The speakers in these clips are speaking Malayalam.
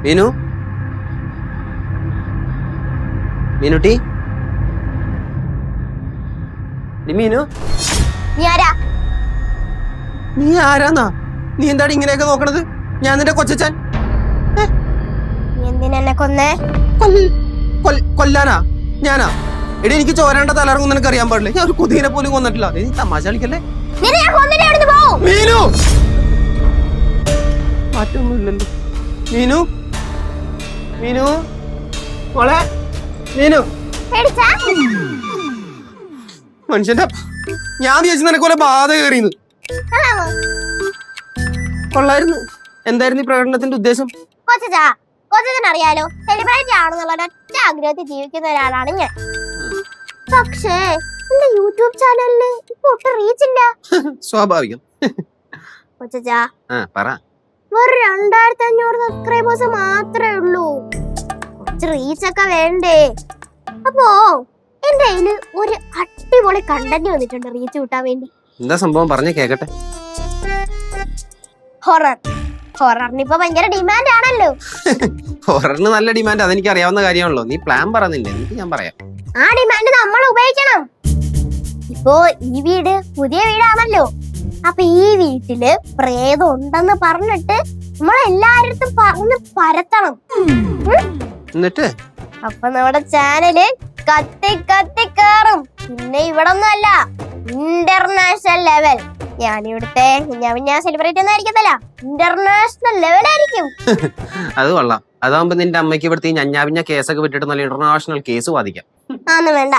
മീനു മീനുട്ടി മീനു നീ ആരാന്നാ? നീ എന്താണ് ഇങ്ങനെയൊക്കെ നോക്കണത്? ഞാൻ നിന്റെ കൊച്ചൻ. കൊല്ലാനാ ഞാനാ? എടി എനിക്ക് ചോരേണ്ട തലറങ്ങും നിനക്ക് അറിയാൻ പാടില്ല. ഞാൻ ഒരു കൊതുകിനെ പോലും കൊന്നിട്ടില്ല. നീ തമാശ കളിക്കല്ലേ? മീനു മാറ്റൊന്നുമില്ലല്ലോ. മീനു മീനു മോളെ മീനു മനുഷ്യന്റെ ഞാൻ വിചാരിച്ചു നിനക്ക് പോലെ ബാധ കയറിയെന്ന്. കൊള്ളായിരുന്നു. എന്തായിരുന്നു ഈ പ്രകടനത്തിന്റെ ഉദ്ദേശം? അറിയാലോ, സെലിബ്രിറ്റി ആണെന്നുള്ള ഒറ്റ ആഗ്രഹത്തിൽ ജീവിക്കുന്ന ഒരാളാണ് ഞാൻ. പക്ഷേ എന്റെ യൂട്യൂബ് ചാനലിന് ഇപ്പൊ ഒട്ടും റീച്ച് ഇല്ല. സ്വാഭാവികം. വെറും 2500 സബ്സ്ക്രൈബേഴ്സ് മാത്രമേ ഉള്ളൂ. കുറച്ച് റീച്ച് ഒക്കെ വേണ്ടേ? അപ്പോ എന്റെ കയ്യില് ഒരു അടിപൊളി കണ്ടന്റ് വന്നിട്ടുണ്ട് റീച്ച് കിട്ടാൻ വേണ്ടി. എന്താ സംഭവം? പറഞ്ഞ കേക്കട്ടെ. ഹൊററിന് ഇപ്പൊ ഭയങ്കര ഡിമാൻഡ് ആണല്ലോ. ഹൊററിന് നല്ല ഡിമാൻഡ്, അതെനിക്ക് അറിയാവുന്ന കാര്യമാണല്ലോ. നീ പ്ലാൻ പറഞ്ഞില്ലേ? എനിക്ക് ഞാൻ പറയാം. ആ ഡിമാൻഡ് നമ്മൾ ഉപയോഗിക്കണം. ഇപ്പോ ഈ വീട് പുതിയ വീടാണല്ലോ. അപ്പൊ ഈ വീട്ടില് പ്രേതം ഉണ്ടെന്ന് പറഞ്ഞിട്ട് നമ്മളെല്ലാരടുത്തും പറഞ്ഞ് പരത്തണം. എന്നിട്ട് അപ്പൊ നമ്മുടെ ചാനല് കത്തി കത്തി കേറും. പിന്നെ ഇവിടെ ഒന്നും അല്ല, ഇന്റർനാഷണൽ ലെവൽ. ഞാനിവിടുത്തെ ഞാൻ സെലിബ്രേറ്റ് ഒന്നും ആയിരിക്കത്തില്ല, ഇന്റർനാഷണൽ ലെവലായിരിക്കും. അത് കൊള്ളാം. അതാവുമ്പോ നിന്റെ അമ്മയ്ക്ക് ഇവിടുത്തെ ഞഞ്ഞാവിഞ്ഞ കേസൊക്കെ വിട്ടിട്ട് നല്ല ഇന്റർനാഷണൽ കേസ് വാദിക്കാം. ആന്ന് വേണ്ട,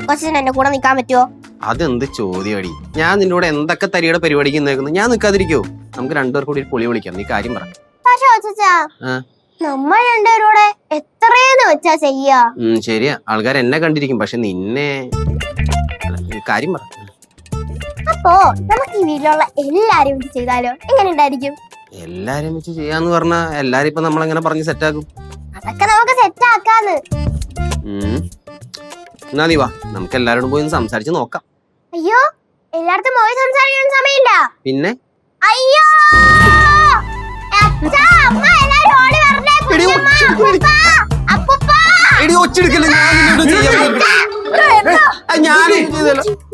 കൊച്ചിന് എന്റെ കൂടെ നിക്കാൻ പറ്റുമോ? അതെന്ത് ചോദ്യടി? ഞാൻ നിന്നോട് എന്തൊക്കെ തരിയുടെ പരിപാടിക്ക് നിൽക്കുന്നു, ഞാൻ നിൽക്കാതിരിക്കോ? നമുക്ക് രണ്ടുപേർ കൂടി പൊളി വിളിക്കാം. നീ കാര്യം പറ. നമ്മൾ രണ്ടുപേരൂടെ എത്രയെന്ന് വെച്ചാ ചെയ്യാ? ശരിയാ, ആൾക്കാർ എന്നെ കണ്ടിരിക്കും, പക്ഷെ നിന്നെ കാര്യം പറ. അപ്പോ നമുക്ക് ഈ വീട്ടിലുള്ള എല്ലാരും വെച്ച് ചെയ്താലോ? എങ്ങനെ ഉണ്ടായിരിക്കും? എല്ലാരും വെച്ച് ചെയ്യാന്ന് പറഞ്ഞാ എല്ലാരും ഇപ്പൊ നമ്മളെങ്ങനെ പറഞ്ഞ് സെറ്റാക്കും? അതൊക്കെ നമുക്ക് സെറ്റ് ആക്കാന്ന്. എന്നാ നീ വാ, നമുക്ക് എല്ലാരോടും പോയി സംസാരിച്ച് നോക്കാം. അയ്യോ, എല്ലായിടത്തും പോയി സംസാരിക്കാൻ സമയമില്ല. പിന്നെ അയ്യോ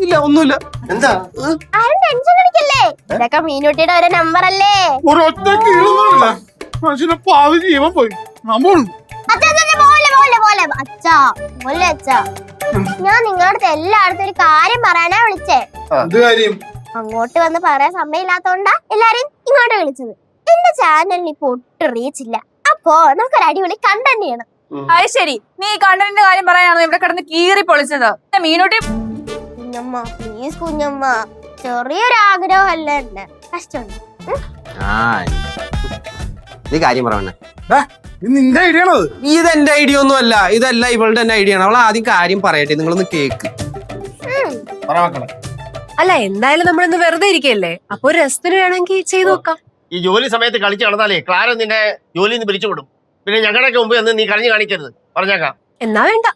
ഇല്ല, ഒന്നുമില്ല. എന്താ ടെൻഷൻ അടിക്കല്ലേ? ഇതൊക്കെ മീനുട്ടിയുടെ ഒരു നമ്പർ അല്ലേ? ഞാൻ നിങ്ങളുടെ എല്ലായിടത്തും ഒരു കാര്യം പറയാനാ വിളിച്ചേ. അങ്ങോട്ട് വന്ന് പറയാൻ സമയമില്ലാത്തോണ്ടാ എല്ലാരും ഇങ്ങോട്ട് വിളിച്ചത്. എന്റെ ചാനലിന് ഇപ്പൊ ഒട്ടും റീച്ച് ഇല്ല. അപ്പോ നമുക്കൊരു അടിപൊളി കണ്ടന്റ് ചെയ്യണം. അത് ശരി, നീ കണ്ടന്റിന്റെ കാര്യം പറയാനാണോ ഇവിടെ കിടന്ന് കീറി പൊളിച്ചത്? മീനുട്ടി കുഞ്ഞമ്മ, പ്ലീസ് കുഞ്ഞമ്മ, ചെറിയൊരു ആഗ്രഹമല്ല എന്റെ കഷ്ടമുണ്ട്. നീ കാര്യം പറയണേ. നിന്റെ ഐഡിയ ആണോ? ഇതെന്റെ ഐഡിയ ഒന്നും അല്ല, ഇതല്ല ഇവളുടെ തന്നെ ഐഡിയ ആണ്. അവൾ ആദ്യം കാര്യം പറയട്ടെ, നിങ്ങളൊന്ന് കേക്ക്. അല്ല, എന്തായാലും നമ്മളിന്ന് വെറുതെ ഇരിക്കല്ലേ, അപ്പൊ ഒരു രസത്തിന് വേണമെങ്കിൽ ചെയ്തു നോക്കാം. ഈ ജോലി സമയത്ത് കളിച്ച് നടന്നാലേ ക്ലാര നിന്നെ ജോലിയിൽ നിന്ന് പിരിച്ചു വിടും. പിന്നെ ഞങ്ങളുടെയൊക്കെ മുമ്പ് നീ കളിഞ്ഞു കാണിക്കരുത്, പറഞ്ഞേക്കാം. എന്നാ വേണ്ട.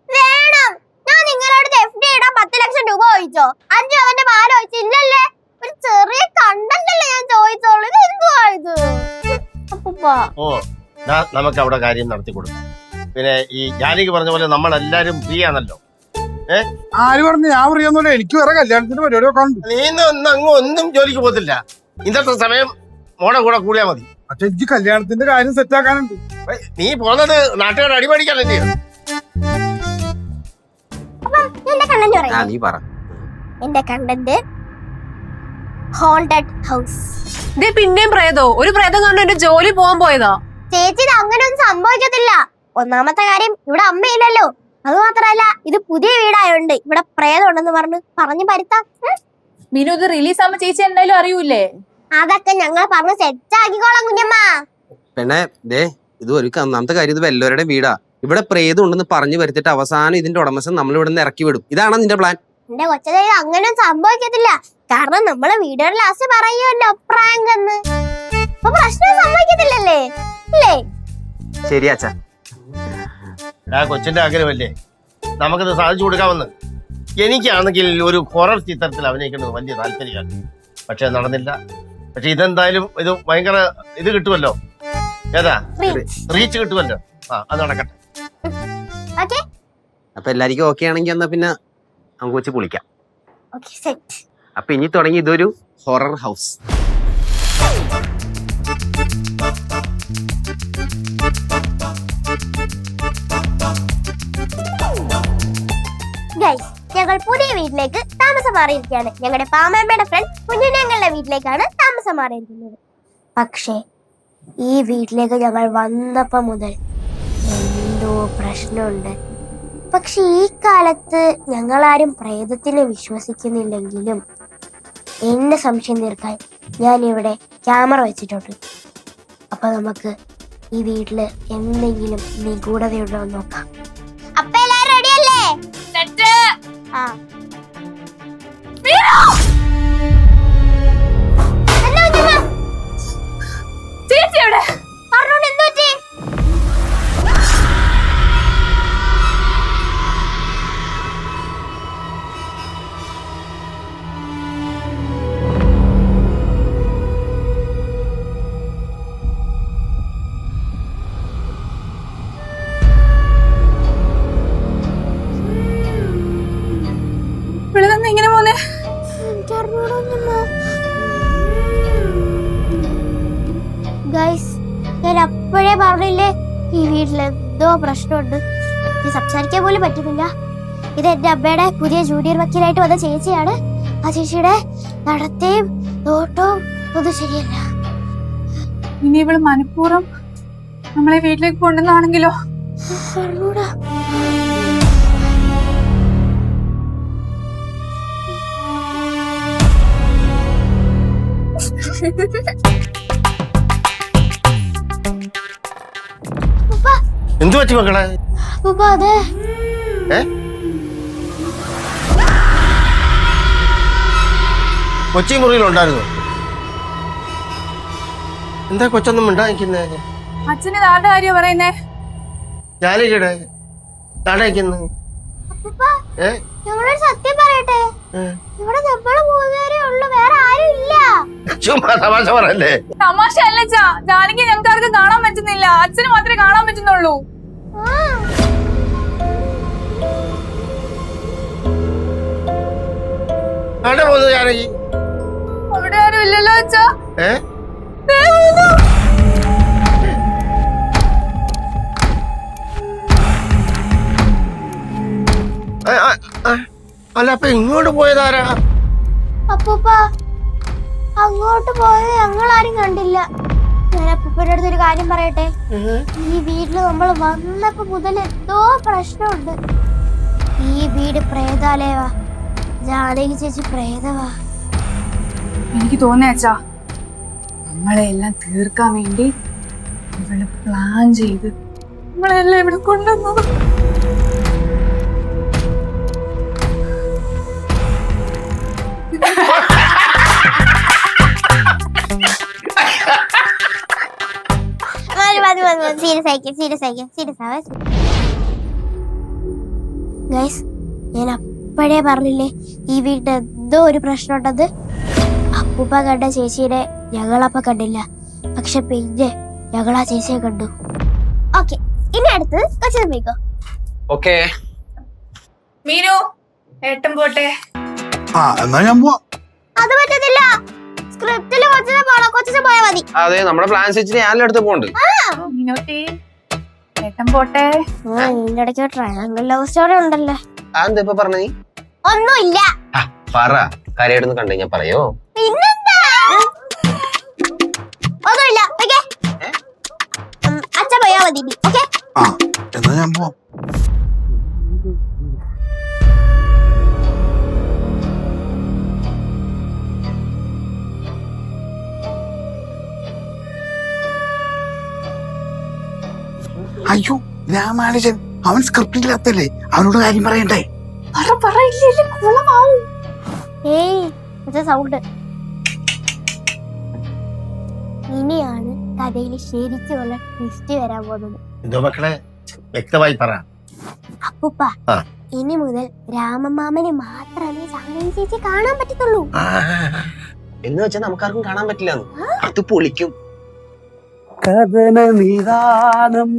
വേണം. ഞാൻ നിങ്ങളോട് FD ഇടാൻ 10 ലക്ഷം രൂപ ചോദിച്ചോ? 5 അവന്റെ പാല് ചോദിച്ചില്ലല്ലേ? ഒരു ചെറിയ കണ്ടല്ലേ ഞാൻ ചോദിച്ചോളൂ. ഇത് എന്തുവാ ഇത്? ഓ, നമുക്ക് അവിടെ കാര്യം നടത്തി കൊടുക്കാം. പിന്നെ ഈ ജാനകി പറഞ്ഞ പോലെ നമ്മളെല്ലാരും ഫ്രീ ആണല്ലോ. ആര് പറഞ്ഞു? ഞാൻ ഫ്രീയൊന്നുമില്ല, എനിക്ക് വേറെ കല്യാണത്തിന് പരിപാടി വെക്കാനുണ്ട്. നീ അങ്ങ് ഒന്നും ജോലിക്ക് പോകത്തില്ല. ഇന്നത്തെ സമയം മോടെ കൂടെ കൂടിയാ മതി. പക്ഷെ എനിക്ക് കല്യാണത്തിന്റെ കാര്യം സെറ്റ് ആക്കാനുണ്ട്. നീ പോന്നത് നാട്ടുകാരുടെ അടിപടിക്കാനല്ലേ? എന്റെ കണ്ടന്റ് ഹോണ്ടഡ് ഹൗസ്. പിന്നെയും പ്രേതോ? ഒരു പ്രേതം കണ്ടു എന്റെ ജോലി പോകാൻ പോയതാ. ചേച്ചി, അങ്ങനെ ഒന്നും സംഭവിക്കത്തില്ല. ഒന്നാമത്തെ കാര്യം, ഇവിടെ അമ്മയില്ലല്ലോ. അത് മാത്രല്ല, ഇത് പുതിയ വീടായോണ്ട് ഇവിടെ പ്രേതം ഉണ്ടെന്ന് പറഞ്ഞു പരുത്താം. മീനു, ഇത് റിലീസ് ആവുമ്പോ ചേച്ചി എന്തായാലും അറിയൂലേ? അതൊക്കെ ഞങ്ങൾ പറഞ്ഞ് സെറ്റ് ആക്കിക്കോളാം കുഞ്ഞമ്മ. പിന്നെ ഇത് ഒരു ഒന്നാമത്തെ കാര്യം, ഇത് വല്ലവരുടെ വീടാ. ഇവിടെ പ്രേതം ഉണ്ടെന്ന് പറഞ്ഞു വരുത്തിട്ട് അവസാനം ഇതിന്റെ ഉടമസ്ഥൻ നമ്മൾ ഇവിടെ നിന്ന് ഇറക്കി വിടും. ഇതാണ് നിന്റെ പ്ലാൻ? എന്റെ കൊച്ചത് അങ്ങനെ സംഭവിക്കത്തില്ല. കാരണം നമ്മള് വീഡിയോയുടെ ലാസ്റ്റ് പറയുമല്ലോ പ്രാങ്ക് എന്ന്. അപ്പൊ പ്രശ്നം സംഭവിക്കത്തില്ലല്ലേ? അല്ലേ? ശരി അച്ഛാ. കൊച്ചിന്റെ ആഗ്രഹമല്ലേ, നമുക്കത് സാധിച്ചു കൊടുക്കാമെന്ന്. എനിക്കാണെങ്കിൽ ഒരു ഹൊറർ ചിത്രത്തിൽ അഭിനയിക്കുന്നത് വലിയ താല്പര്യമാണ്. പക്ഷെ നടന്നില്ല. പക്ഷെ ഇതെന്തായാലും ഇത് ഭയങ്കര ഇത് കിട്ടുമല്ലോ. ഏതാ Reach. റീച്ച് കിട്ടുമല്ലോ. അത് നടക്കട്ടെ. ഓക്കെ അപ്പൊ എല്ലാവർക്കും ഓക്കെ ആണെങ്കിൽ എന്നാ പിന്നെ നമുക്ക് വെച്ച് പൊളിക്കാം. Okay set. അപ്പൊ ഇനി തുടങ്ങി ഇതൊരു ഹൊറർ ഹൗസ്. ഗൈസ്, ഞങ്ങൾ പുതിയ വീട്ടിലേക്ക് താമസം മാറിയിരിക്കുകയാണ്. ഞങ്ങളുടെ പാമ്പയുടെ ഫ്രണ്ട് കുഞ്ഞുങ്ങളുടെ വീട്ടിലേക്കാണ് താമസം മാറിയിരിക്കുന്നത്. പക്ഷേ ഈ വീട്ടിലേക്ക് ഞങ്ങൾ വന്നപ്പോ മുതൽ എന്തോ പ്രശ്നമുണ്ട്. പക്ഷെ ഈ കാലത്ത് ഞങ്ങളാരും പ്രേതത്തിനെ വിശ്വസിക്കുന്നില്ലെങ്കിലും എന്നെ സംശയം തീർക്കാൻ ഞാൻ ഇവിടെ ക്യാമറ വെച്ചിട്ടുണ്ട്. അപ്പൊ നമുക്ക് ഈ വീട്ടില് എന്തെങ്കിലും നിഗൂഢതയുണ്ടോ എന്ന് നോക്കാം. അപ്പൊ എല്ലാരും റെഡിയല്ലേ? ആ. ചേച്ചി എവിടെ? പറഞ്ഞോണ്ട് എന്ത് പറ്റി? ഇവിടെ നിന്ന് ഇങ്ങനെ പോന്നെ? ഗൈസ്, ഞാൻ അപ്പോഴേ പറഞ്ഞില്ലേ ഈ വീട്ടിൽ എന്തോ പ്രശ്നമുണ്ട്. ഇത് സംസാരിക്കാൻ പോലും പറ്റുന്നില്ല. ഇത് എന്റെ അമ്മയുടെ പുതിയ ജൂനിയർ വക്കീലായിട്ട് വന്ന ചേച്ചിയാണ്. ആ ചേച്ചിയുടെ നടത്തയും നോട്ടവും ഒന്നും ശരിയല്ല. ഇനി ഇവള് മനഃപൂർവ്വം നമ്മളെ വീട്ടിലേക്ക് കൊണ്ടുവന്നാണെങ്കിലോ? അറിഞ്ഞൂടാ. എന്തു പറ്റി മക്കളെ? അതെ കൊച്ചി മുറിയിലുണ്ടായിരുന്നു. എന്താ കൊച്ചൊന്നും മിണ്ടായിരിക്കുന്നേ? അച്ഛന് ആരുടെ കാര്യ പറയുന്നേ? ജാനകിയുടെ താടേക്കുന്നു. ഞങ്ങളൊരു സത്യം പറയട്ടെ, ഇവിടെ നമ്മള് മൂന്നുപേരേ ഉള്ളു, വേറെ ആരും ഇല്ല. ചുമ്മാ തമാശ പറയല്ലേ. തമാശ അല്ല അച്ഛാ, ജാനകി ഞങ്ങൾക്ക് ആർക്കും കാണാൻ പറ്റുന്നില്ല. അച്ഛന് മാത്രമേ കാണാൻ പറ്റുന്നുള്ളൂ. അവിടെ പോകുന്നു ജാനകി. അവിടെ ആരും ഇല്ലല്ലോ അച്ഛാ. അല്ല, അപ്പൊ ഇങ്ങോട്ട് പോയതാരാ? അപ്പൂപ്പ അങ്ങോട്ട് പോയത് ഞങ്ങളാരും കണ്ടില്ല. ഞാൻ അപ്പൂപ്പന്റെ അടുത്ത് ഒരു കാര്യം പറയട്ടെ, ഈ വീട്ടില് നമ്മൾ വന്നപ്പോ മുതൽ എന്തോ പ്രശ്നമുണ്ട്. ഈ വീട് പ്രേതാലയവാ. ജാനകി ചേച്ചി പ്രേതവാ. എനിക്ക് തോന്നിയ അച്ഛാ, നമ്മളെ എല്ലാം തീർക്കാൻ വേണ്ടി ഇവള് പ്ലാൻ ചെയ്ത് നമ്മളെല്ലാം ഇവിടെ കൊണ്ടുവന്നു. ഞാൻ അപ്പോഴേ പറഞ്ഞില്ലേ ഈ വീട്ടിൽ എന്തോ ഒരു പ്രശ്നമുണ്ടത്. അപ്പൂപ്പ കണ്ട ചേച്ചിയുടെ ഞങ്ങളപ്പ കണ്ടില്ല, പക്ഷെ പിന്നെ ഞങ്ങൾ ആ ചേച്ചിയെ കണ്ടു. ഓക്കെ, ഇനി അടുത്ത് കൊച്ചുതമ്മിക്കോ. ഓക്കെ മീനു, ഏട്ടൻ പോട്ടെ. എന്നാ ഞാൻ പോവാ. അത് പറ്റത്തില്ല, സ്ക്രിപ്റ്റില് കൊച്ചു പോയാ മതി. അതെ, നമ്മുടെ പ്ലാൻ വെച്ചിട്ട് ഞാനെല്ലാം അടുത്ത് പോണ്ട്. മീനൂട്ടി, ഏട്ടൻ പോട്ടെ. ഇതിന്റെ ഇടയ്ക്ക് ട്രയാങ്കിൾ ലവ് സ്റ്റോറി ഉണ്ടല്ലേ. അതെന്താ ഇപ്പൊ പറഞ്ഞ നീ? ഒന്നുമില്ല. പറ, കാര്യമായിട്ടൊന്ന് കണ്ടു ഞാൻ പറയോ? പിന്നെന്താ, ഒന്നുമില്ല. ഓക്കെ, അച്ഛൻ പോയാ മതി. ഓക്കെ, എന്നാ ഞാൻ പോവാം. അയ്യോ, രാമാനുജൻ അവൻ സ്ക്രിപ്റ്റില്ലാത്തല്ലേ, അവനോട് കാര്യം പറയണ്ടേ? സൗണ്ട് ഇനിയാണ് കഥയിൽ ശരിക്കുള്ള ട്വിസ്റ്റ് വരാൻ പോകുന്നത്. എന്തോ മക്കളെ, വ്യക്തമായി പറ. അപ്പൂപ്പ, ഇനി മുതൽ രാമമാമനെ മാത്രമേ ജാനകി ചേച്ചി കാണാൻ പറ്റത്തുള്ളൂ. എന്ന് വെച്ചാൽ നമുക്കാർക്കും കാണാൻ പറ്റില്ല. അത് പൊളിക്കും. കഥന നിദാനം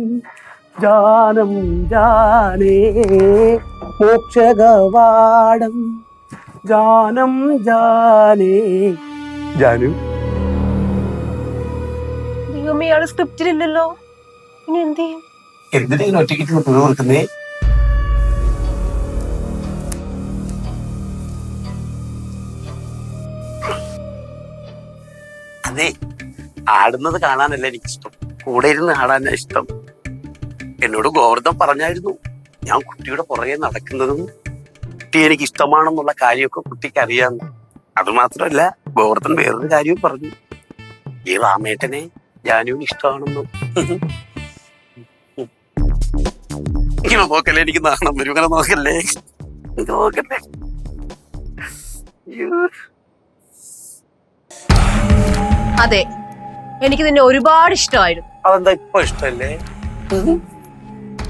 ജാനം ജാനേ മോക്ഷകവാടം ജാനം ജാനേ ജാനു. ദൈവമേ, ഇയാള് സ്ക്രിപ്റ്റിലില്ലല്ലോ. ഇനി എന്ത് ചെയ്യും? എന്തിനാ ഒറ്റയ്ക്ക് കൊടുക്കുന്നേ? അതെ, ആടുന്നത് കാണാനല്ല എനിക്കിഷ്ടം, കൂടെ ഇരുന്ന് ആടാനാ ഇഷ്ടം. എന്നോട് ഗോവർദ്ധൻ പറഞ്ഞായിരുന്നു ഞാൻ കുട്ടിയുടെ പുറകെ നടക്കുന്നതും കുട്ടി എനിക്ക് ഇഷ്ടമാണെന്നുള്ള കാര്യമൊക്കെ കുട്ടിക്ക് അറിയാമെന്ന്. അത് മാത്രമല്ല, ഗോവർദ്ധൻ വേറൊരു കാര്യവും പറഞ്ഞു, ഈ രാമേട്ടനെ ജാനുവിന് ഇഷ്ടമാണെന്നും. ഇങ്ങനെ നോക്കല്ലേ, എനിക്ക് നാണം വരും. ഇങ്ങനെ നോക്കല്ലേ, നോക്കല്ലേ. അതെ, എനിക്ക് നിന്നെ ഒരുപാട് ഇഷ്ടമായിരുന്നു. അതെന്താ ഇപ്പൊ ഇഷ്ടല്ലേ?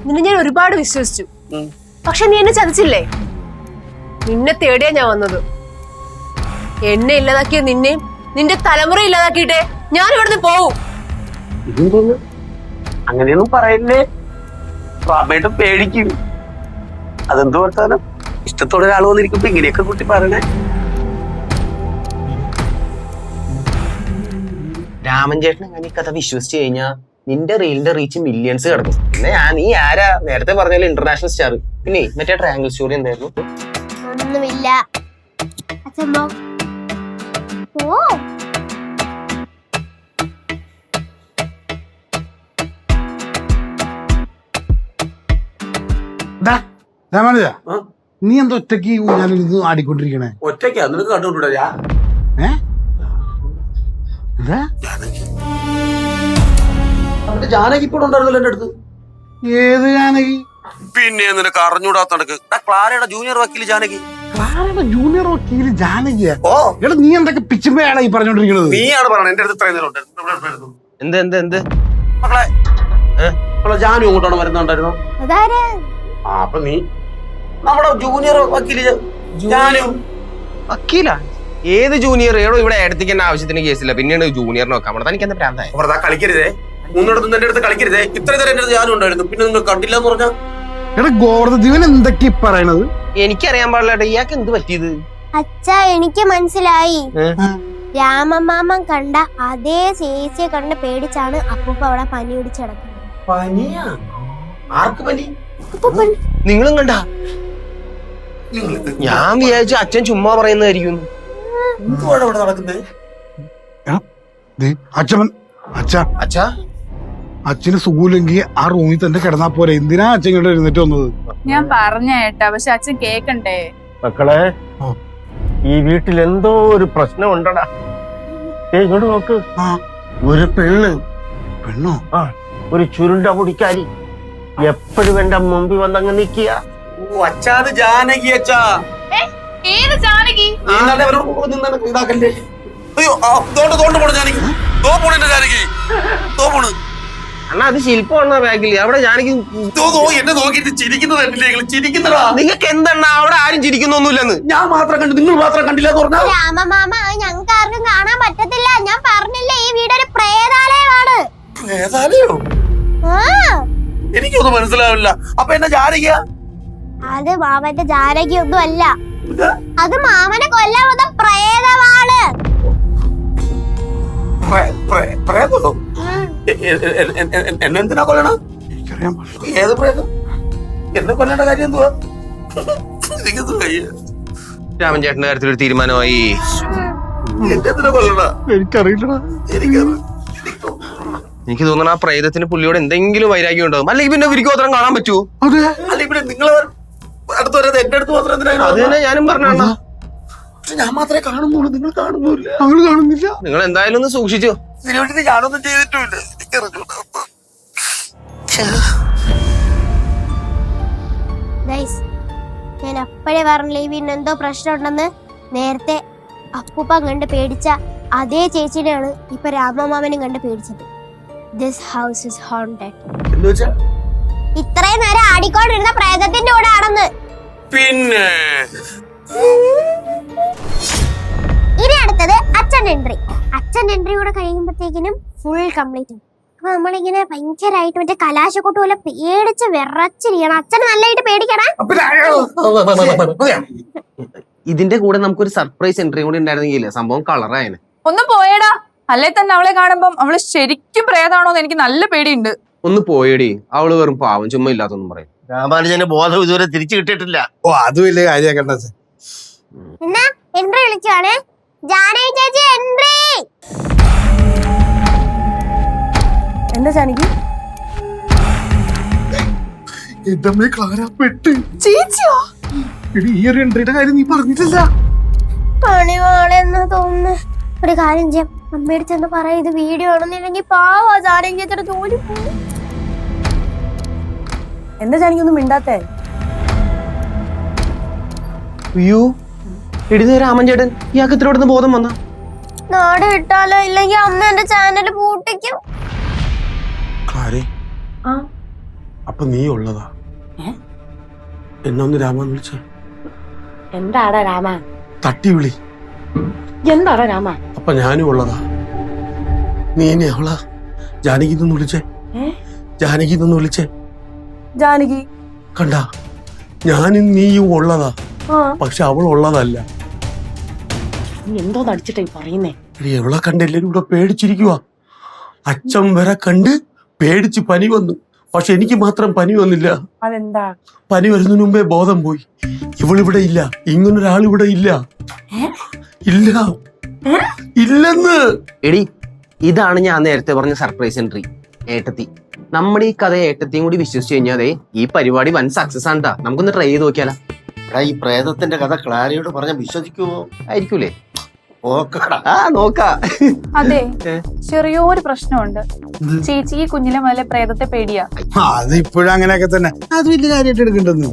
നിന്നെ ഞാൻ ഒരുപാട് വിശ്വസിച്ചു. പക്ഷെ നീ എന്നെ ചതിച്ചില്ലേ? നിന്നെ തേടിയാ ഞാൻ വന്നത്. എന്നെ ഇല്ലാതാക്കിയ നിന്നെയും നിന്റെ തലമുറ ഇല്ലാതാക്കിയിട്ടേ ഞാൻ ഇവിടുന്ന് പോവും. ഇതെന്തോന്ന് അങ്ങനെയൊന്നും പറയല്ലേ, റാമേട്ടൻ പേടിക്കും. അതെന്ത് വർത്താനം? ഇഷ്ടത്തോടെ ഒരാൾ വന്നിരിക്കുമ്പോ ഇങ്ങനെയൊക്കെ കുട്ടി പറയണേ. രാമൻ ചേട്ടൻ അങ്ങനെ കഥ വിശ്വസിച്ച് കഴിഞ്ഞാ നിന്റെ റീലിന്റെ റീച്ച് മില്യൺസ് കിടക്കും. പിന്നെ നീ ആരാ? നേരത്തെ പറഞ്ഞാലും ഇന്റർനാഷണൽ സ്റ്റാർ. പിന്നെ മറ്റേ ട്രയാങ്കിൾ സ്റ്റോറി എന്തായിരുന്നു? ഒന്നുമില്ല. അച്ഛമ്മ ഓ രാമാനുജ, നീ എന്താ ഒറ്റയ്ക്ക് ഊഞ്ഞാലിരുന്ന് ആടിക്കൊണ്ടിരിക്കണേ? ഒറ്റയ്ക്കാ? നിനക്ക് കണ്ടുകൊണ്ടിട്ടാ? ജാനകി ഇപ്പോൾ ഉണ്ടായിരുന്നല്ലോ എന്റെ അടുത്ത്. ഏത് ജാനകി? പിന്നെ നിനക്ക് അറിഞ്ഞൂടാത്ത നടക്ക് ക്ലാരയുടെ ജൂനിയർ വക്കീല് ജാനകി. ക്ലാരയുടെ ജൂനിയർ വക്കീല് ജാനകിയാ? ഓ, എടാ നീ എന്തൊക്കെ പിച്ചുമ്പയാണ് ഈ പറഞ്ഞോണ്ടിരിക്കുന്നത്? നീയാണ് പറയണത്. എന്റെ അടുത്ത് ഇത്രയും നേരം ഉണ്ടായിരുന്നു. എന്ത് മക്കളെ, ജാനു അങ്ങോട്ടാണ് വരുന്നുണ്ടായിരുന്നു. അതാരാ? അപ്പൊ നീ നമ്മുടെ ജൂനിയർ വക്കീല് ജാനു. വക്കീലാ? ഏത് ജൂനിയർ? ഏടോ ഇവിടെ എടുത്തിക്കേണ്ട ആവശ്യത്തിന് കേസില്ല, പിന്നീട് ജൂനിയറിനെ വെക്കാൻ പറ്റും. തനിക്ക് എന്താ പ്രാന്തായ? കളിക്കരുതേ, മൂന്നിടത്തും എന്റെ അടുത്ത് കളിക്കരുതേ. ഇത്ര നേരം എന്റെ അടുത്ത് ജാനു ഉണ്ടായിരുന്നു, പിന്നെ നിങ്ങൾ കണ്ടില്ല എന്ന് പറഞ്ഞാ? എടാ ഗോവർദ്ധൻ എന്തൊക്കെ പറയണത്? എനിക്കറിയാൻ പാടില്ല. ഇയാൾക്ക് എന്ത് പറ്റിയത്? അച്ഛാ, എനിക്ക് മനസ്സിലായി. രാമമാമൻ കണ്ട അതേ ചേച്ചിയെ കണ്ട് പേടിച്ചാണ് അപ്പൂപ്പ അവിടെ പനി പിടിച്ച് കിടക്കുന്നത്. പനിയാ? ആർക്ക് പനി? നിങ്ങളും കണ്ട? ഞാൻ വിചാരിച്ചു അച്ഛൻ ചുമ്മാ പറയുന്നതായിരിക്കും. എന്തുവാണ് ഇവിടെ നടക്കുന്നത്? അച്ഛാ, അച്ഛന് സുഖമില്ലെങ്കിൽ ആ റൂമിൽ തന്നെ കിടന്നാ പോരെ. എന്തിനാ അച്ഛൻ ഇങ്ങോട്ട് എഴുന്നേറ്റ് വന്നത്? ഞാൻ പറഞ്ഞേട്ടാ, പക്ഷെ അച്ഛൻ കേക്കണ്ടേ? മക്കളെ, ഈ വീട്ടിൽ എന്തോ ഒരു പ്രശ്നം ഉണ്ടടാ. ഇങ്ങോട്ട് നോക്ക്. ഒരു പെണ്ണോ? ഒരു ചുരുണ്ട മുടിക്കാരി എപ്പോഴും എന്റെ മുമ്പിൽ വന്നങ്ങ് നിക്കുക. അച്ഛാത് ജാനകി. അച്ഛാ, ഏത് ജാനകി? ഇതാക്കല്ലേ. അയ്യോ, തോണ്ട് പോണ ജാനകി. ജാനകി അണ്ണാ, അത് ശില്പമാണ് ബാഗിൽ. അവിടെ ജാനകി എന്നെ നോക്കിയിട്ട് ചിരിക്കുന്നതാ. നിങ്ങൾക്ക് എന്തെണ്ണ അവിടെ ആരും ചിരിക്കുന്നൊന്നുമില്ലെന്ന് ഞാൻ മാത്രം കണ്ടു, നിങ്ങൾ മാത്രം കണ്ടില്ല എന്ന് പറഞ്ഞാൽ? രാമമാമ, ഞങ്ങൾക്ക് ആർക്കും കാണാൻ പറ്റത്തില്ല. ഞാൻ പറഞ്ഞില്ലേ, ഈ വീടൊരു പ്രേതാലയമാണ്. പ്രേതാലയോ? എനിക്കൊന്നും മനസ്സിലാവില്ല. അപ്പൊ എന്നെ ജാനകിയ? അത് മാമന്റെ ജാനകി ഒന്നും അല്ല, അത് മാമനെ കൊല്ലാൻ വന്ന പ്രേതമാണ്. പ്രേതോ? എന്നെന്തിനാ കൊല്ലണം? ഏത് പ്രേതം? എന്നെ കൊല്ലേണ്ട കാര്യം എന്തുവാ? രാമൻ ചേട്ടന്റെ കാര്യത്തിൽ ഒരു തീരുമാനമായി. എന്നെ കൊല്ലണ? എനിക്കറിയില്ല. എനിക്ക് തോന്നണ ആ പ്രേതത്തിന് പുള്ളിയോട് എന്തെങ്കിലും വൈരാഗ്യം ഉണ്ടാവും. അല്ലെങ്കിൽ പിന്നെ ഒരിക്കലും മാത്രം കാണാൻ പറ്റുമോ? അല്ലെങ്കിൽ പിന്നെ നിങ്ങൾ അടുത്ത് വരാതെ എന്റെ അടുത്ത് മാത്രം എന്തിനാണ്? അത് തന്നെ ഞാനും പറഞ്ഞ. പക്ഷെ ഞാൻ മാത്രമേ കാണുന്നുള്ളൂ, നിങ്ങൾ കാണുന്നില്ല. ഞങ്ങൾ കാണുന്നില്ല. നിങ്ങൾ എന്തായാലും ഒന്ന് സൂക്ഷിച്ചോ. ഇതിനുവേണ്ടി ഞാനൊന്നും ചെയ്തിട്ടുമില്ല. ഞാൻ അപ്പോഴേ പറഞ്ഞില്ലേ, ഈ വീടിന് എന്തോ പ്രശ്നം ഉണ്ടെന്ന്. നേരത്തെ അപ്പൂപ്പ കണ്ട് പേടിച്ച അതേ ചേച്ചിനെയാണ് ഇപ്പൊ രാമമാമനും കണ്ട് പേടിച്ചത്. This house is haunted. ഇത്രയും നേരം ആടിക്കൊണ്ടിരുന്ന പ്രേതത്തിന്റെ കൂടെ ആണെന്ന്. പിന്നെ ഇനി അടുത്തത് അച്ഛൻ എൻട്രി. അച്ഛൻ എൻട്രി കൂടെ കഴിയുമ്പോഴത്തേക്കിനും ഫുൾ കംപ്ലീറ്റ്. അപ്പൊ നമ്മളിങ്ങനെ ഭയങ്കരമായിട്ട് മറ്റേ കലാശക്കൊട്ട് പോലെ പേടിച്ച് വിറച്ചിരിക്കണം. അച്ഛനെ നല്ലതായിട്ട് പേടിക്കണേ. ഇതിന്റെ കൂടെ നമുക്കൊരു സർപ്രൈസ് എൻട്രി കൂടി ഉണ്ടായിരുന്നെങ്കിൽ സംഭവം കളറായനെ. ഒന്ന് പോയേടാ, അല്ലേ തന്നെ അവളെ കാണുമ്പം അവള് ശരിക്കും പ്രേതാണോന്ന് എനിക്ക് നല്ല പേടിയുണ്ട്. ഒന്ന് പോയടി, അവള് വെറും പാവം, ചുമ്മാ ഇല്ലാത്തൊന്നും പറയും. രാമാനുജന്റെ ബോധം ഇതുവരെ തിരിച്ചു കിട്ടിയിട്ടില്ല. ഓ അത് വലിയ കാര്യമാക്കണ്ട അച്ഛൻ. എന്നാ എൻട്രി വിളിക്കുവാണേ. ജാനകി ചേച്ചി എൻട്രി. എന്താ ജാനകി? എന്റെ അമ്മയെ ക്ലാര പെട്ട്. ചേച്ചിയോ? എടി ഈ ഒരു എൻട്രിയുടെ കാര്യം നീ പറഞ്ഞിട്ടില്ല. പണിവാളെന്ന് തോന്നുന്നു. ഒരു കാര്യം ചെയ്യാം, അമ്മയുടെ ചെന്ന് പറയാം ഇത് വീഡിയോ ആണെന്നില്ലെങ്കിൽ പാവാ ജാനകി ചേച്ചിയുടെ ജോലി പോകും. എന്താ ജാനകി ഒന്നും മിണ്ടാത്തേ? അയ്യോ എടി രാമൻ ചേട്ടൻ, ഇയാൾക്ക് ഇത്ര ഇവിടുന്ന് ബോധം വന്ന? നാട് വിട്ടാലോ, ഇല്ലെങ്കിൽ അമ്മ എന്റെ ചാനൽ പൂട്ടിക്കും. ക്ലാരേ, അപ്പൊ നീ ഉള്ളതാ? എന്നൊന്ന് രാമൻ വിളിച്ചേ. എന്താടാ രാമ? തട്ടി വിളി. എന്താടാ രാമ? അപ്പൊ ഞാനും ഉള്ളതാ. നീ എന്നെ അവളാ? ജാനകി നിന്ന് വിളിച്ചേ. ജാനകി നിന്ന് വിളിച്ചേ. ജാനകി കണ്ട, ഞാനും നീയും ഉള്ളതാ, പക്ഷെ അവൾ ഉള്ളതല്ല. നീ എന്തോ നടിച്ചിട്ടായി പറയുന്നേ? എവളെ കണ്ട് എല്ലാരും ഇവിടെ പേടിച്ചിരിക്കുവാ. അച്ഛൻ വരെ കണ്ട് പേടിച്ച് പനി വന്നു, പക്ഷെ എനിക്ക് മാത്രം പനി വന്നില്ല. അതെന്താ? പനി വരുന്നതിന് മുമ്പേ ബോധം പോയി. ഇവളിവിടെ ഇല്ല, ഇങ്ങനൊരാൾ ഇവിടെ ഇല്ല. ഇല്ല ഇല്ലെന്ന്. എടി ഇതാണ് ഞാൻ നേരത്തെ പറഞ്ഞ സർപ്രൈസ് എൻട്രി. ഏട്ടത്തി, നമ്മുടെ ഈ കഥ ഏട്ടത്തിയും കൂടി വിശ്വസിച്ചു കഴിഞ്ഞാൽ ഈ പരിപാടി വൻ സക്സസ് ആണ്. നമുക്കൊന്ന് ട്രൈ ചെയ്ത് നോക്കിയാലോ? ഈ പ്രേതത്തിന്റെ കഥ ക്ലാരയോട് പറഞ്ഞ വിശ്വസിക്കുമോ? ആയിരിക്കൂലേ? നോക്കാ. അതെ, ചെറിയൊരു പ്രശ്നമുണ്ട്. ചേച്ചി ഈ കുഞ്ഞിലെ മുതലേ പ്രേതത്തെ പേടിയാ. അത് ഇപ്പോഴും അങ്ങനെയൊക്കെ തന്നെ. അത് വലിയ കാര്യമായിട്ട് എടുക്കണ്ടെന്ന്.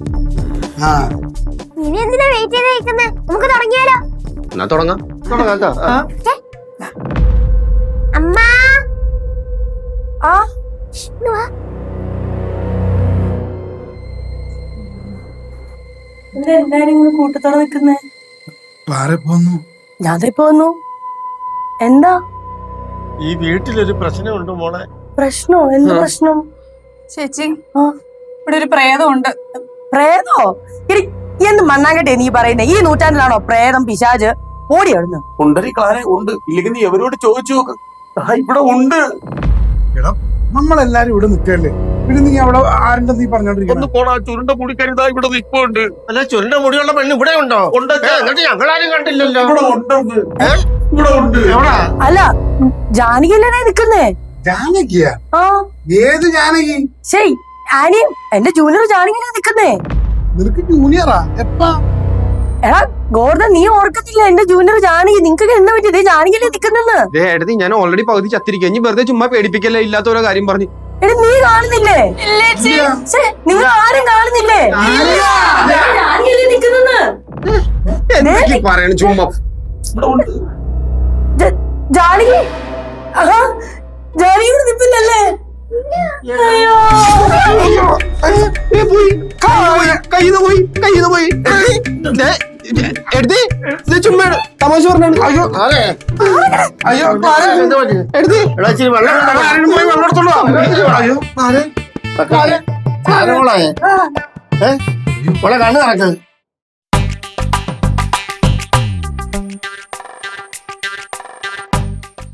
ഇനി എന്തിനാ വെയിറ്റ് ചെയ്ത് നിൽക്കുന്നേ? നമുക്ക് തുടങ്ങിയാലോ? എന്നാ തുടങ്ങാം. അമ്മ എല്ലാരും കൂട്ടത്തോടെ നിൽക്കുന്നേ? ക്ലാരെ പോന്നു. ഞാൻ പോന്നു. എന്താ ഈ വീട്ടിലൊരു പ്രശ്നമുണ്ട് മോളെ. പ്രശ്നോ? എന്ത് പ്രശ്നം? ചേച്ചി, ഇവിടെ ഒരു പ്രേതമുണ്ട്. പ്രേതോ? എന്ത് മണ്ണാങ്കട്ടെ നീ പറയുന്നേ? ഈ നൂറ്റാണ്ടിലാണോ പ്രേതം പിശാച്? ഓടി അവിടുന്ന്. ഉണ്ടരി ക്ലാരെ ഉണ്ട്. ഇല്ലെങ്കിൽ നീ എവരോട് ചോദിച്ചു നോക്ക്. ഇവിടെ ഉണ്ട്. എടാ, നമ്മളെല്ലാരും ഇവിടെ നിൽക്കല്ലേ, പിന്നെ നീ അവിടെ ആരുടെ നീ പറഞ്ഞോണ്ടിരിക്കുന്നു? പോടാ, ചുരുണ്ട കുടിക്കരുതാ, ഇവിടെ നിൽപ്പുണ്ട്. അല്ല, ചുരുണ്ട മുടിയുള്ള പെണ്ണ് ഇവിടെ ഉണ്ടോ? എന്നിട്ട് ഞങ്ങളാരും കണ്ടില്ലല്ലോ. ഇവിടെ ഉണ്ട്. ഇവിടെ ഉണ്ട്. എവിടാ? അല്ല, ജാനകി അല്ലേ നിക്കുന്നേ? ജാനകിയാ? ആ, ഏത് ജാനകി? ശരി, ആനി എന്റെ ജൂനിയർ ജാനകിനെ നിക്കുന്നേ. നിനക്ക് ജൂനിയറാ? എപ്പാ? എടാ ഗോർദ, നീ ഓർക്കത്തില്ല എന്റെ ജൂനിയർ ജാനകി? നിങ്ങക്ക് എന്താ പറ്റിയത്? ജാനകിയല്ലേ നിക്കുന്നെന്ന്? ഏട്ടത്തി, ഞാൻ ഓൾറെഡി പകുതി ചത്തിരിക്കുക. ഇനി വെറുതെ ചുമ്മാ പേടിപ്പിക്കല്ലേ, ഇല്ലാത്ത ഓരോ കാര്യം പറഞ്ഞു. എടാ, നീ കാണുന്നില്ലേ? നിങ്ങൾ ആരും കാണുന്നില്ലേ? ജാനകിയല്ലേ നിക്കുന്നെന്ന്? എന്തൊക്കെ പറയണ ചുമ്മാ. ജാനകി, ജാനകി നിപ്പില്ലല്ലേ? കയ്യിന്ന് പോയി. എടുത്ത് ചുമ്മാ തമാശ പറഞ്ഞാണ്. അയ്യോ അയ്യോ, മോളെ കണ്ണ് നടക്കുന്നത്.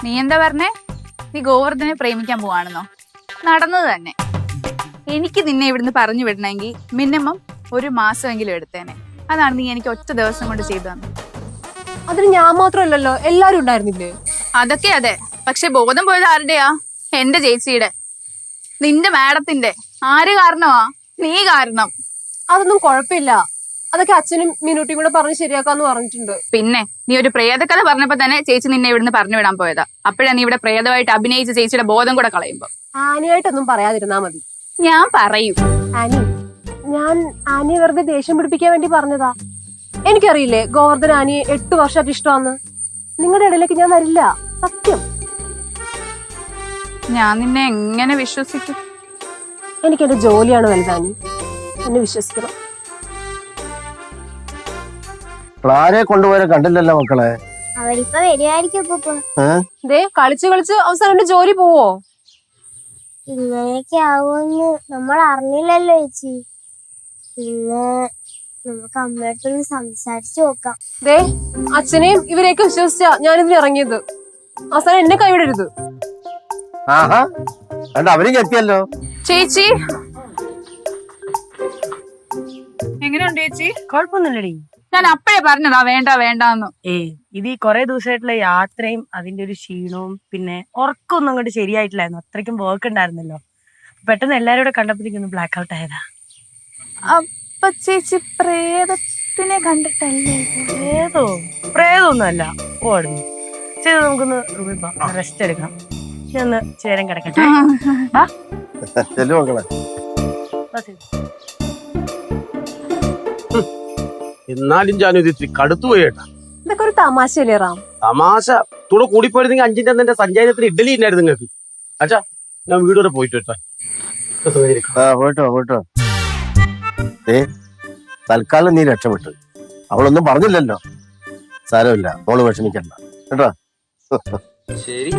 നീ എന്താ പറഞ്ഞേ? നീ ഗോവർദ്ധനെ പ്രേമിക്കാൻ പോവാണെന്നോ? നടന്നത് തന്നെ. എനിക്ക് നിന്നെ ഇവിടുന്ന് പറഞ്ഞു വിടണമെങ്കിൽ മിനിമം ഒരു മാസമെങ്കിലും എടുത്തേനെ. അതാണ് നീ എനിക്ക് ഒറ്റ ദിവസം കൊണ്ട് ചെയ്തു തന്നത്. അതിന് ഞാൻ മാത്രമല്ലല്ലോ, എല്ലാരും ഉണ്ടായിരുന്നില്ലേ? അതൊക്കെ അതെ, പക്ഷെ ബോധം പോയത് ആരുടെയാ? എന്റെ ചേച്ചിയുടെ, നിന്റെ മാഡത്തിന്റെ. ആര് കാരണമാ? നീ കാരണം. അതൊന്നും കുഴപ്പമില്ല, അതൊക്കെ അച്ഛനും മീനൂട്ടിയും കൂടെ പറഞ്ഞ് ശരിയാക്കാന്ന് പറഞ്ഞിട്ടുണ്ട്. പിന്നെ നീ ഒരു പ്രേതകഥ പറഞ്ഞപ്പോ തന്നെ ചേച്ചി നിന്നെ ഇവിടുന്ന് പറഞ്ഞു വിടാൻ പോയതാ. അപ്പോഴാ നീ ഇവിടെ പ്രേതമായിട്ട് അഭിനയിച്ച ചേച്ചിയുടെ ബോധം കൂടെ കളയുമ്പോ. ആനിയായിട്ടൊന്നും പറയാതിരുന്നാ മതി. ഞാൻ പറയും. ആനി, ഞാൻ ആനിയെ വെറുതെ ദേഷ്യം പിടിപ്പിക്കാൻ വേണ്ടി പറഞ്ഞതാ. എനിക്കറിയില്ലേ ഗോവർദ്ധൻ ആനിയെ 8 വർഷമായിട്ട് ഇഷ്ടമാന്ന്. നിങ്ങളുടെ ഇടയിലേക്ക് ഞാൻ വരില്ല, സത്യം. ഞാൻ നിന്നെ എങ്ങനെ വിശ്വസിക്കും? എനിക്ക് എന്റെ ജോലിയാണ് വലുതാനി, എന്നെ വിശ്വസിക്കണം. ക്ലാരെ കൊണ്ടുപോയ കണ്ടില്ലല്ലോ മക്കളെ. അവരിപ്പോ വരുമായിരിക്കും. ദേ കളിച്ച് കളിച്ച് അവസാനം എന്റെ ജോലി പോവോ? ഇങ്ങനെയൊക്കെ ആവുമെന്ന് നമ്മൾ അറിഞ്ഞില്ലല്ലോ ചേച്ചി. പിന്നെ നമുക്ക് അമ്മയോടൊന്ന് സംസാരിച്ചു നോക്കാം. ദേ അച്ഛനെയും ഇവരെയൊക്കെ വിശ്വസിച്ചാ ഞാനിതിന് ഇറങ്ങിയത്. അവസാനം എന്നെ കൈവിടരുത്. ആഹാ കണ്ട അവരും എത്തിയല്ലോ. ചേച്ചി എങ്ങനെയുണ്ട് ചേച്ചി? കുഴപ്പമൊന്നുമില്ലടി. ഞാൻ അപ്പഴേ പറഞ്ഞതാ വേണ്ട വേണ്ടാന്ന്. ഇത് ഈ കുറെ ദിവസമായിട്ടുള്ള യാത്രയും അതിന്റെ ഒരു ക്ഷീണവും പിന്നെ ഉറക്കമൊന്നും അങ്ങോട്ട് ശരിയായിട്ടില്ലായിരുന്നു. അത്രയ്ക്കും വർക്ക് ഉണ്ടായിരുന്നല്ലോ. പെട്ടെന്ന് എല്ലാരും കൂടെ കണ്ടപ്പോഴത്തേക്കൊന്ന് ബ്ലാക്ക് ഔട്ട് ആയതാ. അപ്പൊ ചേച്ചി പ്രേതത്തിനെ കണ്ടിട്ടല്ലേ? പ്രേതമൊന്നുമല്ല. ഓടുന്നു ശരി, നമുക്കൊന്ന് റൂമിൽ റെസ്റ്റ് എടുക്കണം. ഞാൻ ഒന്ന് ചേരം കിടക്കട്ടെ. ചെല്ലു മക്കളെ. എന്നാലും ഞാനും ഇത് ഇത്തിരി കടുത്തു പോയി കേട്ടാ. ഇതൊക്കെ ഒരു തമാശയല്ലേ റാം? തമാശ കൂടെ കൂടിപ്പോയിരുന്നെങ്കിൽ 5ന്റെ അന്നെ സഞ്ചാരത്തിന് ഇഡലി ഉണ്ടായിരുന്നു നിങ്ങൾക്ക്. അച്ഛാ ഞാൻ വീട് വരെ പോയിട്ട് വരട്ടെ. പോയിട്ടോ. തൽക്കാലം നീ രക്ഷപ്പെട്ടു. അവളൊന്നും പറഞ്ഞില്ലല്ലോ. സാരമില്ല, മോള് വിഷമിക്കണ്ട കേട്ടോ. ശരി.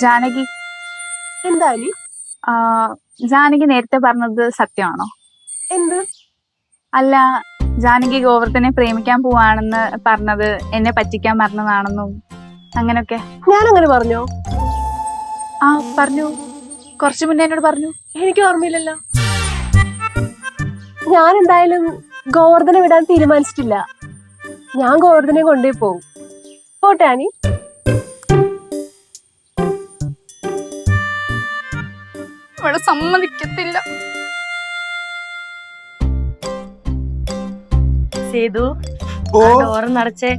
ജാനകി എന്തായാലും ജാനകി നേരത്തെ പറഞ്ഞത് സത്യമാണോ? എന്ത്? അല്ല, ജാനകി ഗോവർദ്ധനെ പ്രേമിക്കാൻ പോവാണെന്ന് പറഞ്ഞത് എന്നെ പറ്റിക്കാൻ പറഞ്ഞതാണെന്നും അങ്ങനൊക്കെ. ഞാനങ്ങനെ പറഞ്ഞോ? ആ പറഞ്ഞു, കുറച്ചു മുന്നേ എന്നോട് പറഞ്ഞു. എനിക്ക് ഓർമ്മയില്ലല്ലോ. ഞാൻ എന്തായാലും ഗോവർദ്ധനെ വിടാൻ തീരുമാനിച്ചിട്ടില്ല. ഞാൻ ഗോവർദ്ധനെ കൊണ്ടേ പോവും. പോട്ടെ ആനി. ഇവിടെ സമ്മതിക്കത്തില്ല. സേതു ഡോറ് നടച്ചേ.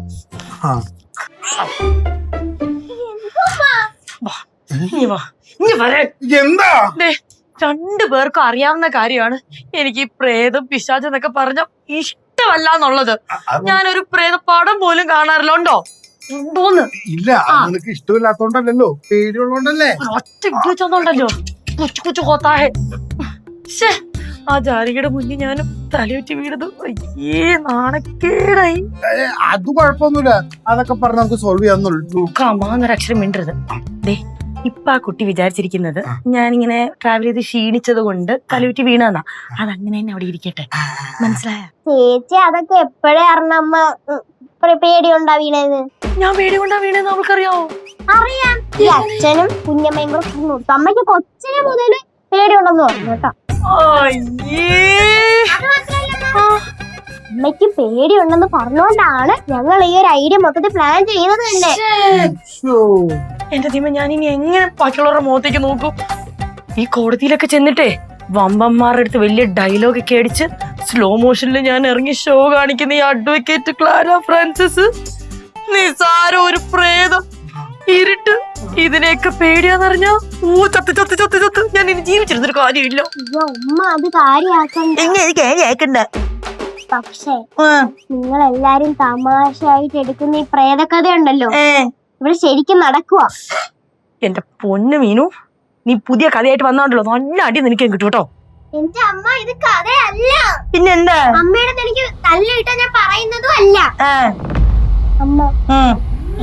എന്താ? 2 പേർക്കും അറിയാവുന്ന കാര്യമാണ് എനിക്ക് ഈ പ്രേതം പിശാച് എന്നൊക്കെ പറഞ്ഞ ഇഷ്ടമല്ല എന്നുള്ളത്. ഞാനൊരു പ്രേത പടം പോലും കാണാറില്ല. ഉണ്ടോ? ഉണ്ടോന്ന്? ഇല്ല, നിനക്ക് ഇഷ്ടമില്ലാത്തോണ്ടല്ലോ, പേടിയുള്ളോണ്ടല്ലേ. ഒറ്റ ഇട്ടുവെച്ചോണ്ടല്ലോ കൊച്ചു കൊച്ചു കൊത്താഹേ. ആ ജാനകിയുടെ മുന്നിൽ ഞാനും തലയുറ്റി വീണത് നാണക്കേടായി. അത് കുഴപ്പമൊന്നുമില്ല, അതൊക്കെ പറഞ്ഞ് നമുക്ക് സോൾവ് ചെയ്യാന്നുള്ളൂ. കമാന്നൊരക്ഷരം മിണ്ടരുത്. ദേ ഇപ്പൊ ആ കുട്ടി വിചാരിച്ചിരിക്കുന്നത് ഞാനിങ്ങനെ ട്രാവൽ ചെയ്ത് ക്ഷീണിച്ചത് കൊണ്ട് തലയുറ്റി വീണന്നാ. അതങ്ങനെ തന്നെ അവിടെ ഇരിക്കട്ടെ. മനസ്സിലായ? ചേച്ചി അതൊക്കെ എപ്പോഴേ അറിഞ്ഞമ്മ പേടിയുണ്ടാ വീണത്? ഞാൻ പേടി കൊണ്ടാ വീണെന്ന് അവൾക്കറിയാവോ? അറിയാം. ഈ അച്ഛനും കുഞ്ഞമ്മയും കൂടെ അമ്മയ്ക്ക് കൊച്ചിനെ മുതല് പേടിയുണ്ടെന്ന് പറഞ്ഞു കേട്ടോ. അമ്മയ്ക്ക് പേടിയുണ്ടെന്ന് പറഞ്ഞോണ്ടാണ് ഞങ്ങൾ ഈ ഒരു ഐഡിയ മൊത്തത്തിൽ പ്ലാൻ ചെയ്യുന്നത് തന്നെ. എന്റെ ദൈവമേ, ഞാൻ ഇനി എങ്ങനെ ബാക്കിയുള്ളവരുടെ മുഖത്തേക്ക് നോക്കും? ഈ കോടതിയിലൊക്കെ ചെന്നിട്ടേ വമ്പന്മാരുടെ അടുത്ത് വലിയ ഡയലോഗ് ഒക്കെ അടിച്ച് സ്ലോ മോഷനിൽ ഞാൻ ഇറങ്ങി ഷോ കാണിക്കുന്ന ഈ അഡ്വക്കേറ്റ് ക്ലാര ഫ്രാൻസിസ് നിസാരം ഒരു പ്രേതം ഇരുട്ട് ഇതിനെയൊക്കെ പേടിയാന്നറിഞ്ഞാ ചത്ത് ഞാൻ ഇനി ജീവിച്ചിരുന്നൊരു കാര്യമില്ല. ഉമ്മ അത് കാര്യാക്കണ്ട. പക്ഷേ നിങ്ങൾ എല്ലാരും തമാശയായിട്ട് എടുക്കുന്ന ഈ പ്രേതകഥ ഉണ്ടല്ലോ, ഇവിടെ ശരിക്കും നടക്കുക. എന്റെ പൊന്നു മീനു, നീ പുതിയ കഥയായിട്ട് വന്നോണ്ടല്ലോ നല്ല അടി നിനക്ക് കിട്ടും കേട്ടോ. എന്റെ അമ്മ ഇത് കഥയല്ല. പിന്നെന്താ? അമ്മയുടെ എനിക്ക് തല്ലിട്ടാ ഞാൻ പറയുന്നതും അല്ല. അമ്മ,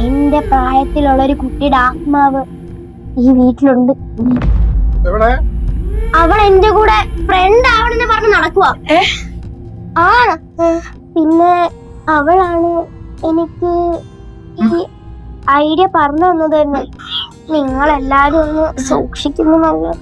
എന്റെ പ്രായത്തിലുള്ള ഒരു കുട്ടിയുടെ ആത്മാവ് ഈ വീട്ടിലുണ്ട്. അവൾ എന്റെ കൂടെ ഫ്രണ്ട് ആവണെന്ന് പറഞ്ഞ് നടക്കുക. ആണ്. പിന്നെ അവളാണ് എനിക്ക് ഈ ഐഡിയ പറഞ്ഞു തന്നത് തന്നെ. നിങ്ങളെല്ലാരും ഒന്ന് സൂക്ഷിക്കുന്നു നല്ലത്.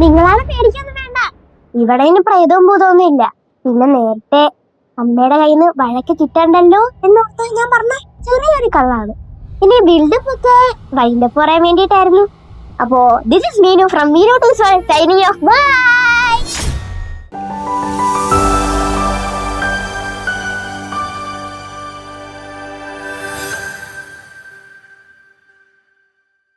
നിങ്ങളാണ് പേടിക്കൊന്നും വേണ്ട. ഇവിടെ ഇനി പ്രേതവും ഭൂതമൊന്നും ഇല്ല. പിന്നെ നേരത്തെ അമ്മയുടെ കയ്യിൽ നിന്ന് വഴക്ക് കിട്ടണ്ടല്ലോ എന്നോർത്ത് ഞാൻ പറഞ്ഞ ചെറിയൊരു കള്ളാണ്. ഇനി ബിൽഡപ്പ് ഒക്കെ വൈൻഡപ്പ് പറയാൻ വേണ്ടിയിട്ടായിരുന്നു. അപ്പോ this is Meenu from Meenu to signing off. By.